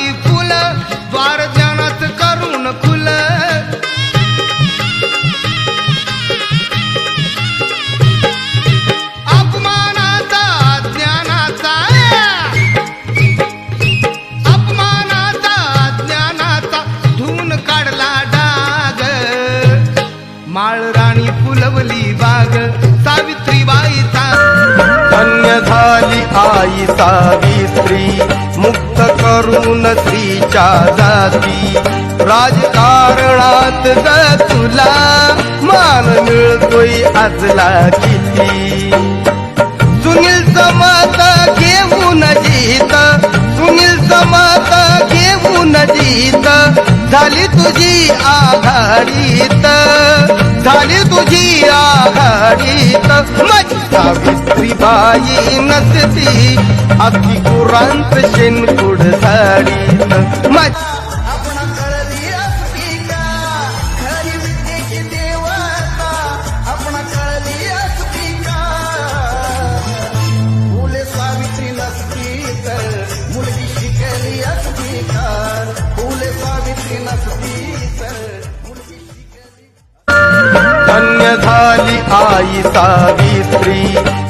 सावित्रीबाई फुल द्वार ज्ञानात करून खुल अपमानाचा ज्ञानाचा ज्ञानाचा धून काढला डाग माळ राणी फुलवली बाग सावित्रीबाईचा धन्य झाली आई सावित्री मुक्त करून स्त्रीच्या जाती राजकारणात ग तुला मान मिळतोय आजला किती सुनील समत घेऊन जीत सुनील समत घेऊन जीत झाली तुझी आघाडीत झाली तुझी आघाडीत सावित्रीबाई नसती अख्खी कुरांत शेणकुड झाडीत धन्य झाली आई सावित्री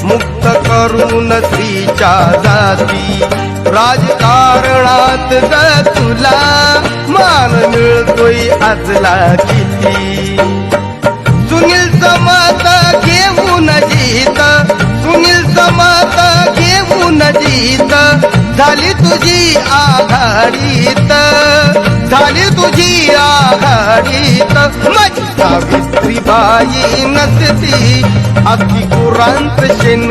मुक्त करून स्त्रीच्या जाती राजकारणात ग तुला मान मिळतोय आजला किती सुनील समत घेऊन जीत सुनील समत घेऊन जीत झाली तुझी आघाडीत झाली तुझी आघाडीत सावित्रीबाई नसती अख्खी कुरांत शेण